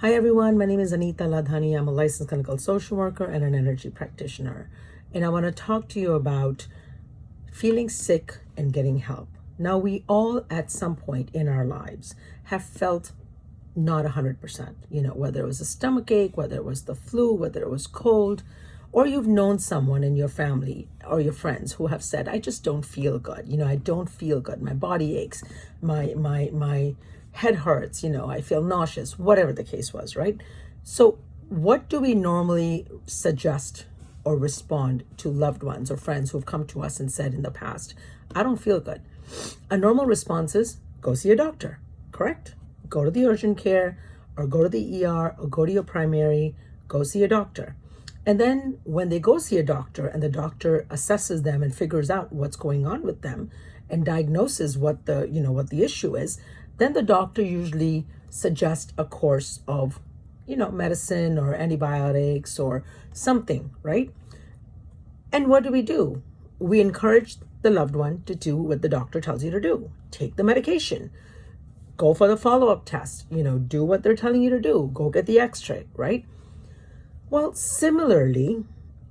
Hi everyone, my name is Anita Ladhani. I'm a licensed clinical social worker and an energy practitioner. And I want to talk to you about feeling sick and getting help. Now, we all at some point in our lives have felt not 100%, whether it was a stomach ache, whether it was the flu, whether it was cold, or you've known someone in your family or your friends who have said, I just don't feel good. I don't feel good. My body aches. My head hurts. I feel nauseous, whatever the case was, right? So what do we normally suggest or respond to loved ones or friends who've come to us and said in the past, I don't feel good? A normal response is go see a doctor, correct? Go to the urgent care or go to the ER or go to your primary, go see a doctor. And then when they go see a doctor and the doctor assesses them and figures out what's going on with them and diagnoses what the issue is, then the doctor usually suggests a course of, medicine or antibiotics or something, right? And what do? We encourage the loved one to do what the doctor tells you to do. Take the medication. Go for the follow-up test. Do what they're telling you to do. Go get the x-ray, right? Well, similarly,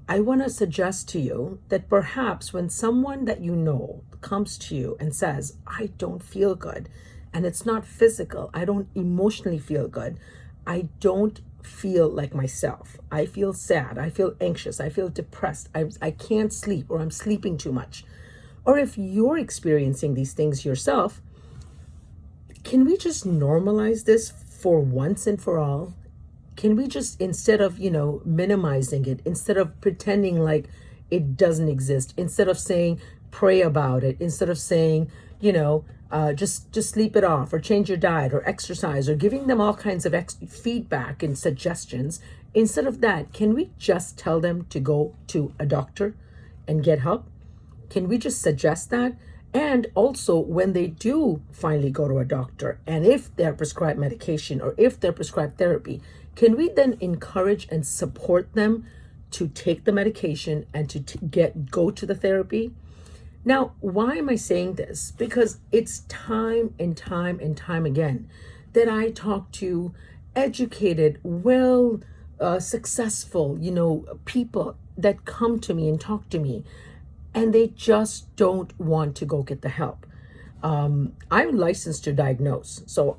I want to suggest to you that perhaps when someone that you know comes to you and says, I don't feel good, and it's not physical, I don't emotionally feel good, I don't feel like myself, I feel sad, I feel anxious, I feel depressed, I can't sleep, or I'm sleeping too much. Or if you're experiencing these things yourself, can we just normalize this for once and for all? Can we just, instead of, minimizing it, instead of pretending like it doesn't exist, instead of saying, pray about it, instead of saying, just sleep it off or change your diet or exercise or giving them all kinds of feedback and suggestions, instead of that, can we just tell them to go to a doctor and get help? Can we just suggest that? And also, when they do finally go to a doctor, and if they're prescribed medication or if they're prescribed therapy, can we then encourage and support them to take the medication and to go to the therapy? Now, why am I saying this? Because it's time and time and time again that I talk to educated, successful, people that come to me and talk to me, and they just don't want to go get the help. I'm licensed to diagnose, so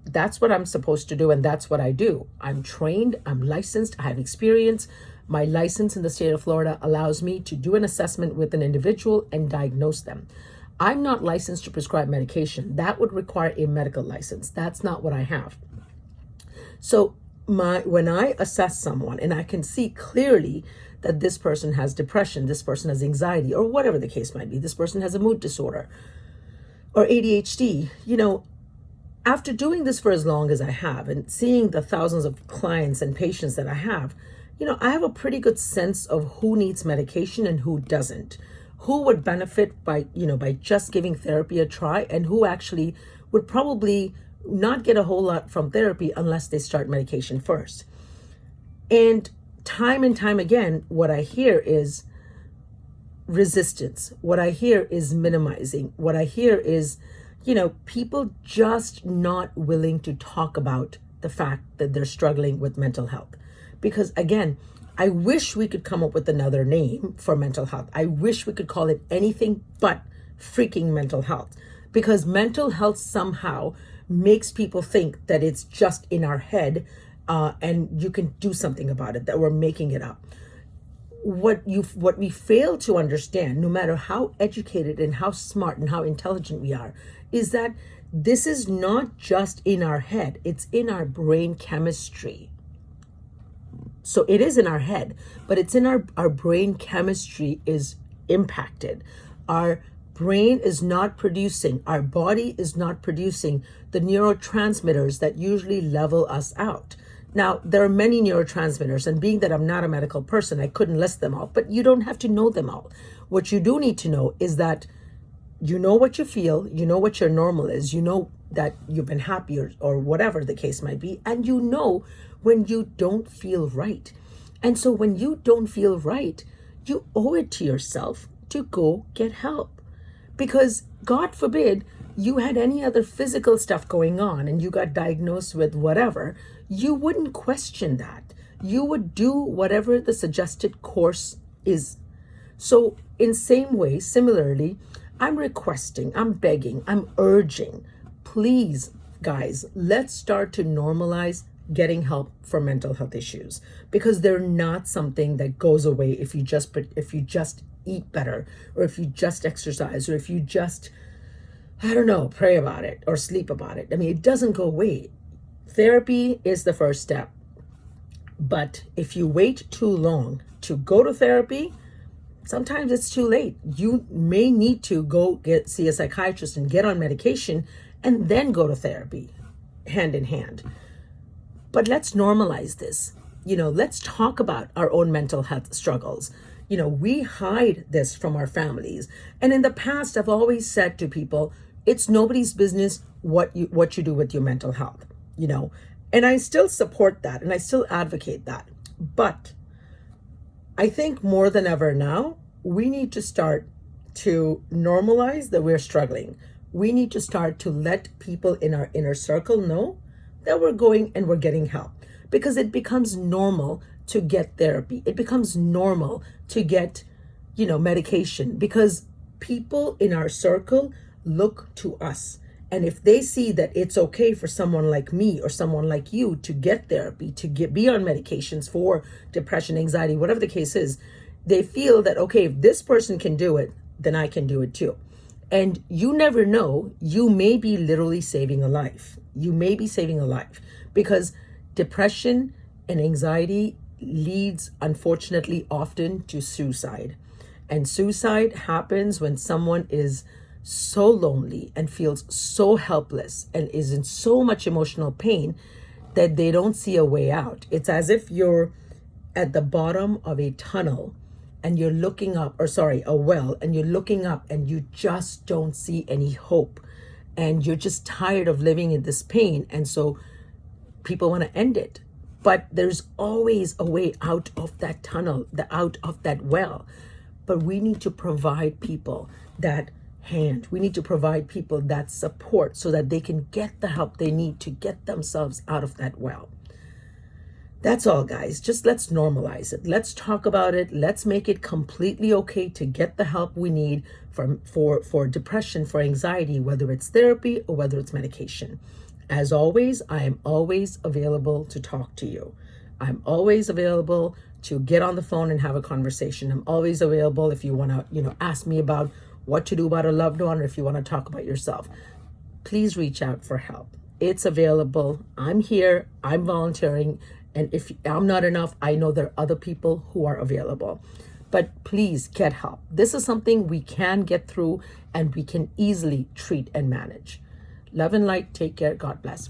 that's what I'm supposed to do, and that's what I do. I'm trained, I'm licensed, I have experience. My license in the state of Florida allows me to do an assessment with an individual and diagnose them. I'm not licensed to prescribe medication. That would require a medical license. That's not what I have. So when I assess someone and I can see clearly that this person has depression, this person has anxiety, or whatever the case might be, this person has a mood disorder or ADHD, after doing this for as long as I have and seeing the thousands of clients and patients that I have a pretty good sense of who needs medication and who doesn't, who would benefit by just giving therapy a try, and who actually would probably not get a whole lot from therapy unless they start medication first. And time again, what I hear is resistance. What I hear is minimizing. What I hear is people just not willing to talk about the fact that they're struggling with mental health. Because again, I wish we could come up with another name for mental health. I wish we could call it anything but freaking mental health. Because mental health somehow makes people think that it's just in our head and you can do something about it, that we're making it up. What we fail to understand, no matter how educated and how smart and how intelligent we are, is that this is not just in our head, it's in our brain chemistry. So it is in our head, but it's in our brain chemistry is impacted. Our brain is not producing, our body is not producing the neurotransmitters that usually level us out. Now, there are many neurotransmitters, and being that I'm not a medical person, I couldn't list them all, but you don't have to know them all. What you do need to know is that you know what you feel, you know what your normal is, you know that you've been happy or whatever the case might be, and you know when you don't feel right. And so when you don't feel right, you owe it to yourself to go get help. Because God forbid you had any other physical stuff going on and you got diagnosed with whatever, you wouldn't question that. You would do whatever the suggested course is. So in same way, similarly, I'm requesting, I'm begging, I'm urging, please, guys, let's start to normalize getting help for mental health issues, because they're not something that goes away if you just eat better, or if you just exercise, or if you just, I don't know, pray about it or sleep about it. I mean, it doesn't go away. Therapy is the first step. But if you wait too long to go to therapy, sometimes it's too late. You may need to go see a psychiatrist and get on medication and then go to therapy, hand in hand. But let's normalize this. Let's talk about our own mental health struggles. We hide this from our families. And in the past, I've always said to people, it's nobody's business what you do with your mental health, And I still support that and I still advocate that. But I think more than ever now, we need to start to normalize that we're struggling. We need to start to let people in our inner circle know that we're going and we're getting help, because it becomes normal to get therapy. It becomes normal to get, medication, because people in our circle look to us. And if they see that it's okay for someone like me or someone like you to get therapy, to be on medications for depression, anxiety, whatever the case is, they feel that, okay, if this person can do it, then I can do it too. And you never know, you may be literally saving a life. You may be saving a life, because depression and anxiety leads, unfortunately, often to suicide. And suicide happens when someone is so lonely and feels so helpless and is in so much emotional pain that they don't see a way out. It's as if you're at the bottom of a tunnel and you're looking up, a well, and you're looking up and you just don't see any hope. And you're just tired of living in this pain. And so people want to end it. But there's always a way out of that tunnel, out of that well. But we need to provide people that hand. We need to provide people that support so that they can get the help they need to get themselves out of that well. That's all, guys. Just let's normalize it. Let's talk about it. Let's make it completely okay to get the help we need for depression, for anxiety, whether it's therapy or whether it's medication. As always, I am always available to talk to you. I'm always available to get on the phone and have a conversation. I'm always available if you want to, ask me about what to do about a loved one, or if you want to talk about yourself. Please reach out for help. It's available. I'm here. I'm volunteering. And if I'm not enough, I know there are other people who are available. But please get help. This is something we can get through and we can easily treat and manage. Love and light. Take care. God bless.